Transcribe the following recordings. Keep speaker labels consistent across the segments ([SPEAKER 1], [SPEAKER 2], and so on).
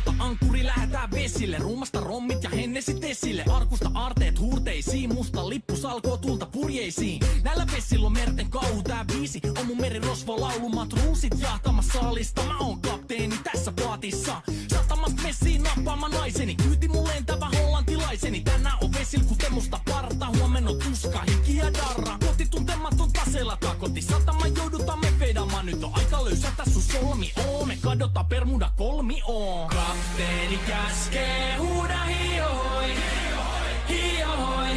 [SPEAKER 1] ota ankkuri, lähetään vesille. Ruumasta rommit ja hennesit esille. Arkusta aarteet huurteisiin, musta lippu salkoo tulta purjeisiin. Näillä vesillä on merten kauhu, tää biisi on mun merirosvo laulumat ruusit jahtamassa saalista. Mä oon kapteeni tässä paatissa. Satamasta messiin nappaama naiseni, kyyti mun lentävä hollantilaiseni. Tänään on vesil kuten musta parta, huomenna on tuska, hiki ja darra. Koti tuntematon taseella takoti, satama joudutaan me vedamaan. Nyt on aika löysätä sun solmi oo, me kadota Bermuda kolmi oo. Kapteeni käskee, huuda hiohoi, hiohoi,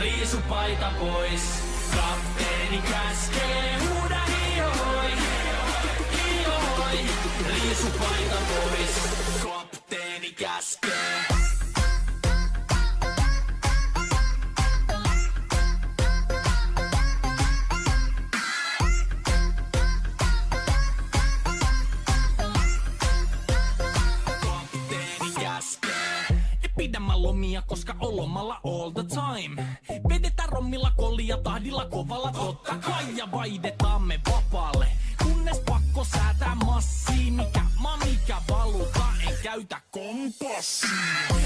[SPEAKER 1] riisu paita pois. Kapteeni käskee, huuda hiohoi, hiohoi, riisu paita pois. Kapteeni käskee. Pidämä lomia, koska on lomalla all the time. Vedetään rommilla kollia tahdilla kovalla totta kai. Ja vaihdetaan me vapaalle, kunnes pakko säätää massiin. Mikä valuta, en käytä kompassia.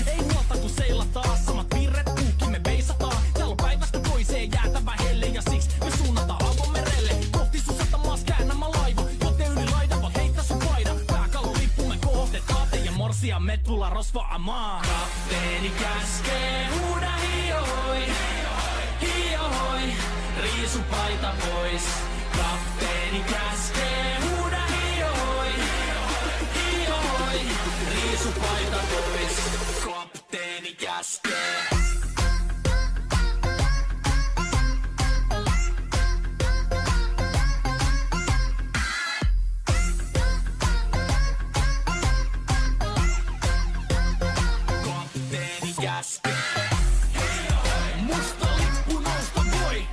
[SPEAKER 1] Ei huolta kun seila taas, samat virret puhki me veisataan. Täällä on päivästä toiseen jäätävä helle ja siksi me suunnataan avomerelle. Kohti sun satamas käännämä laiva, joten yli laida vaan heitä sun paida. Pääkalon lippu me kohotetaan teidän morsia, me tulla rosvaamaan. Kapteeni käskee, huuda hiohoi, hiohoi, riisu paita pois. Kapteeni käskee, huuda hiohoi, hiohoi, riisu paita pois. Kapteeni käskee. Musta lippu nousta voi.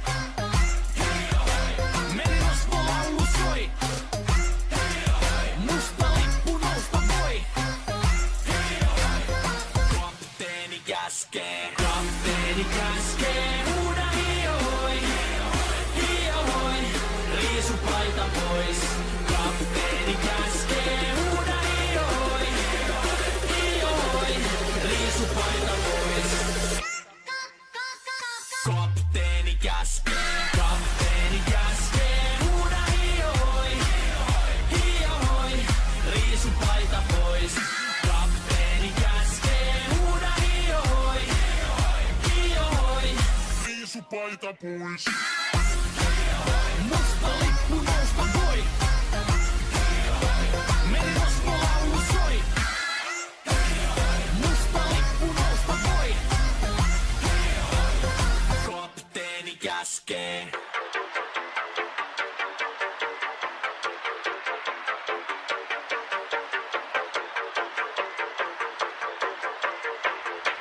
[SPEAKER 1] Merirosvo laulu soi. Musta lippu nousta voi. Kapteeni käskee. Kapteeni käskee. Huuda hiohoi. Hiohoi. Riisu paita pois. Kapteeni käskee. Huuda hiohoi. Hiohoi. Riisu paita pois. Kapteeni käskee. Kapteeni käskee. Huuda hiohoi. Hiohoi. Riisu paita pois. Kapteeni käskee. Huuda hiohoi. Hiohoi. Riisu paita pois. Musta lippu nousta voi. Merirosvo laulu soi. Musta lippu nousta voi. Kapteeni käskee.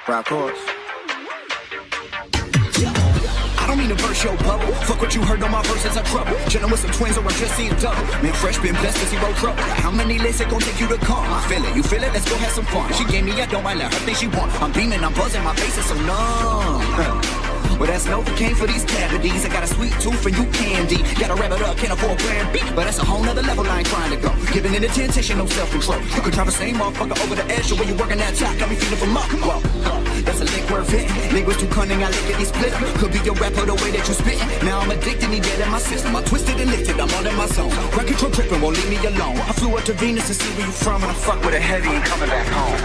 [SPEAKER 2] Rock course. I don't mean to burst your bubble. Fuck what you heard on my verses are trouble. Chillin' with some twins or I just see a double. Man, fresh been blessed to zero trouble. How many lists it gon' take you to come? I feel it, you feel it, let's go have some fun. She gave me, I don't mind, let her think she want. I'm beaming, I'm buzzing, my face is so numb. Well, that's Novocaine for these cavities. I got a sweet tooth and you candy. Gotta wrap it up, can't afford plan B. But that's a whole nother level I ain't trying to go. Giving in attention, no self-control. You could drive the same motherfucker over the edge. The way you working that top got me feeling from up. Whoa, that's a lick worth it. Linguist too cunning, I lick it, he split. Could be your rapper the way that you spit. Now I'm addicted, he dead in my system. I'm twisted and lifted, I'm all in my zone. Run control tripping, won't leave me alone. I flew up to Venus to see where you from. And I fuck with a heavy and coming back home.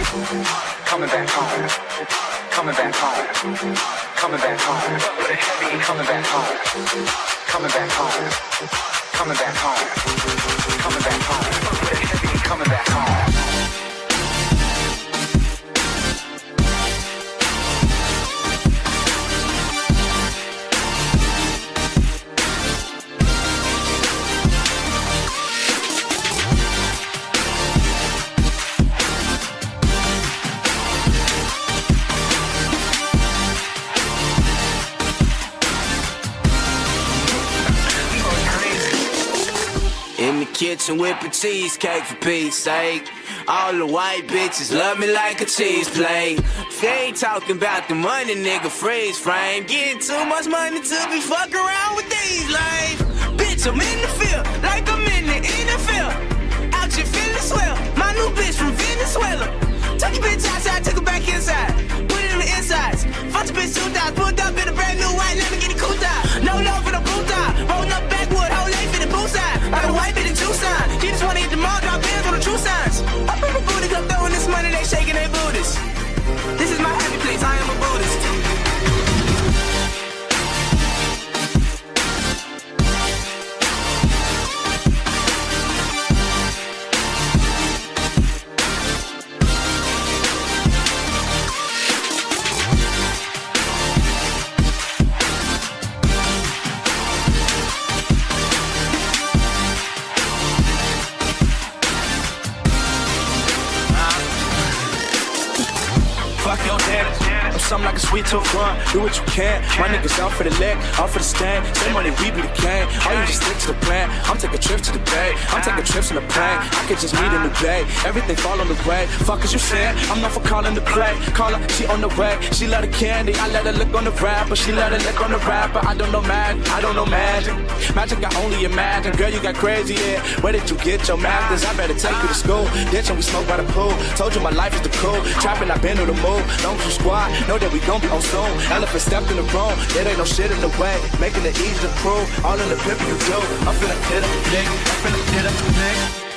[SPEAKER 2] Coming back home. Coming back home. Coming back home. With a heavy and coming back home. Coming back home. Coming back home. Coming back home. With a heavy and coming back home.
[SPEAKER 3] In the kitchen whipping cheesecake for Pete's sake. All the white bitches love me like a cheese plate. If you ain't talking about the money, nigga, freeze frame. Getting too much money to be fucking around with these lames. Bitch, I'm in the field like I'm in the NFL. Out here feeling swell, my new bitch from Venezuela.
[SPEAKER 4] something like a sweet tooth run. Do what you can. My niggas out for the leg, out for the stand. Same money, we be the gang. All you just stick to the plan. I'm taking trips to the bay. I'm taking trips in the plane. I could just meet in the bay. Everything fall on the way. Fuck as you said, I'm not for calling the play. Call her, she on the way. She love the candy, I let her lick on the rapper. She let her lick on the rapper. I don't know magic, I don't know magic. Magic I only imagine. Girl, you got crazy, yeah. Where did you get your masters? I better take you to school. Ditch and we smoke by the pool. Told you my life is the cool. Trapping, I've been to the move. Don't you squad, know that we gon' be on soon. Elephant stepped in the room. There ain't no shit in the way. Making it easy to prove. All in the pimp you do. I'm finna hit up, nigga. I'm finna hit up, nigga.